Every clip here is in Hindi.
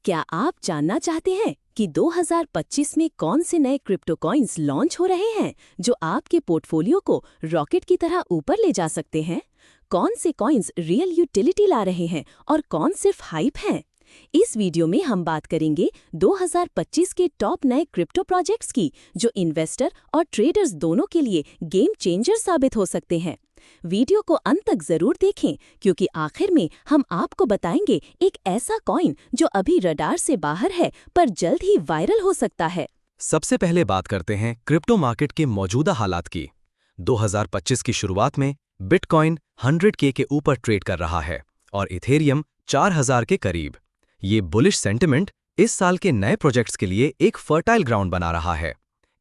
क्या आप जानना चाहते हैं कि 2025 में कौन से नए क्रिप्टो कॉइन्स लॉन्च हो रहे हैं जो आपके पोर्टफोलियो को रॉकेट की तरह ऊपर ले जा सकते हैं? कौन से कॉइन्स रियल यूटिलिटी ला रहे हैं और कौन सिर्फ हाइप हैं? इस वीडियो में हम बात करेंगे 2025 के टॉप नए क्रिप्टो प्रोजेक्ट्स की जो इन्वेस्टर और ट्रेडर्स दोनों के लिए गेम चेंजर साबित हो सकते हैं। वीडियो को अंत तक जरूर देखें क्योंकि आखिर में हम आपको बताएंगे एक ऐसा कॉइन जो अभी रडार से बाहर है पर जल्द ही वायरल हो सकता है। सबसे पहले बात करते हैं क्रिप्टो मार्केट के मौजूदा हालात की। 2025 की शुरुआत में बिटकॉइन 100K के ऊपर ट्रेड कर रहा है और इथेरियम 4000 के करीब। ये बुलिश सेंटिमेंट इस साल के नए प्रोजेक्ट्स के लिए एक फर्टाइल ग्राउंड बना रहा है।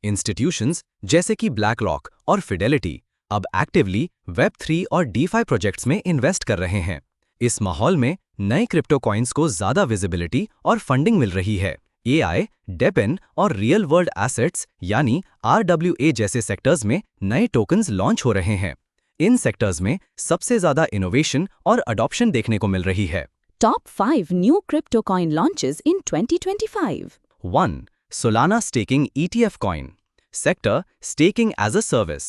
इंस्टीट्यूशंस जैसे कि ब्लैकरॉक और फिडेलिटी अब एक्टिवली वेब3 और DeFi प्रोजेक्ट्स में इन्वेस्ट कर रहे हैं। इस माहौल में नए क्रिप्टो कॉइन्स को ज्यादा विजिबिलिटी और फंडिंग मिल रही है। AI, डेपेन और रियल वर्ल्ड एसेट्स यानी RWA जैसे सेक्टर्स में नए टोकन्स लॉन्च हो रहे हैं। इन सेक्टर्स में सबसे ज्यादा इनोवेशन और अडॉप्शन देखने को मिल रही है। Top 5 new crypto coin launches in 2025. 1. Solana Staking ETF Coin. Sector Staking as a Service.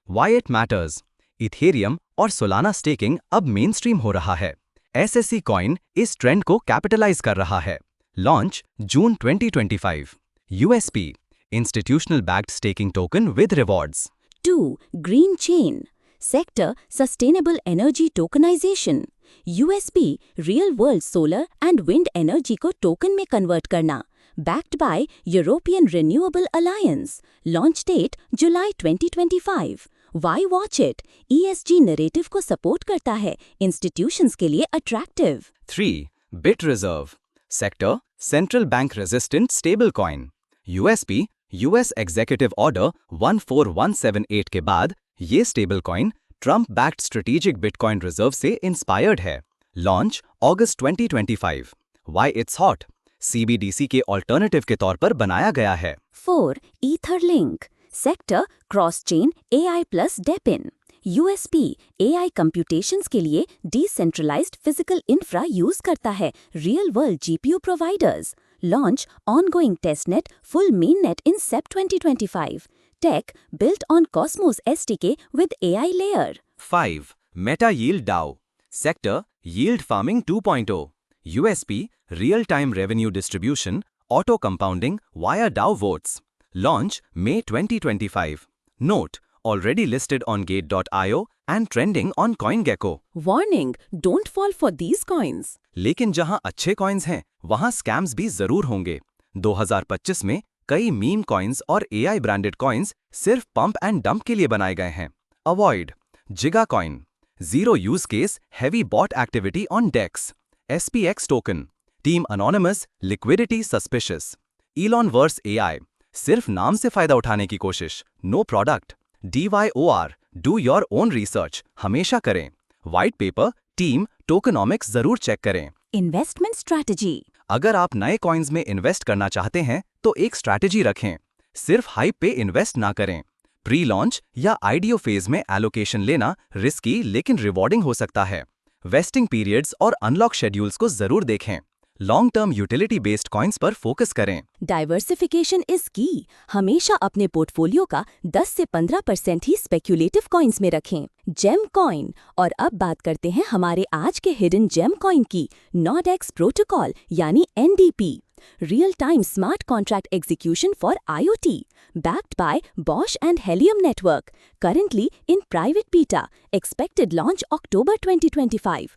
Why it matters? Ethereum और Solana Staking अब मेनस्ट्रीम हो रहा है। SSE Coin इस ट्रेंड को कैपिटलाइज कर रहा है। Launch June 2025। USP Institutional Backed Staking Token with Rewards. 2. Green Chain. Sector Sustainable Energy Tokenization. USB Real World Solar and Wind Energy को टोकन में कन्वर्ट करना। Backed by European Renewable Alliance. Launch date July 2025. Why watch it? ESG narrative को सपोर्ट करता है, इंस्टीट्यूशंस के लिए attractive. 3. Bit Reserve. Sector Central Bank Resistant Stablecoin. USP US Executive Order 14178 के बाद ये stablecoin Trump backed strategic bitcoin reserve से इंस्पायर्ड है। Launch August 2025। Why it's hot? CBDC के ऑल्टरनेटिव के तौर पर बनाया गया है। 4. Etherlink. Sector Cross Chain AI plus DePIN. USP AI computations के लिए decentralized physical infra यूज करता है, real world GPU providers. Launch ongoing testnet full mainnet in Sep 2025. Tech built on Cosmos SDK with AI layer. 5. Meta Yield DAO. Sector Yield Farming 2.0. USP Real Time Revenue Distribution Auto Compounding via DAO Votes. Launch May 2025. Note already listed on Gate.io and trending on CoinGecko. Warning, don't fall for these coins. लेकिन जहां अच्छे कॉइन्स हैं वहां स्कैम्स भी जरूर होंगे। 2025 में कई मीम कॉइन्स और AI ब्रांडेड कॉइन्स सिर्फ पंप एंड डंप के लिए बनाए गए हैं। Avoid Jiga coin, zero use case, heavy bot activity on DEX. SPX token, team anonymous, liquidity suspicious. Elon verse AI, सिर्फ नाम से फायदा उठाने की कोशिश, no product. DYOR, do your own research, हमेशा करें। व्हाइट पेपर, टीम, टोकनॉमिक्स जरूर चेक करें। Investment strategy. अगर आप नए कॉइन्स में इन्वेस्ट करना चाहते हैं तो एक स्ट्रैटेजी रखें। सिर्फ हाइप पे इन्वेस्ट ना करें। प्री लॉन्च या IDO फेज में एलोकेशन लेना रिस्की लेकिन रिवॉर्डिंग हो सकता है। वेस्टिंग पीरियड्स और अनलॉक शेड्यूल्स को जरूर देखें। Long term utility based coins पर फोकस करें। डाइवर्सिफिकेशन इज की। हमेशा अपने पोर्टफोलियो का 10 से 15% ही स्पेक्यूलेटिव कॉइन्स में रखें। Gem coin. और अब बात करते हैं हमारे आज के हिडन जेम कॉइन की, नॉडेक्स प्रोटोकॉल यानी NDP। Real time smart contract execution for IoT, backed by Bosch and Helium Network, currently in private beta, expected launch October 2025.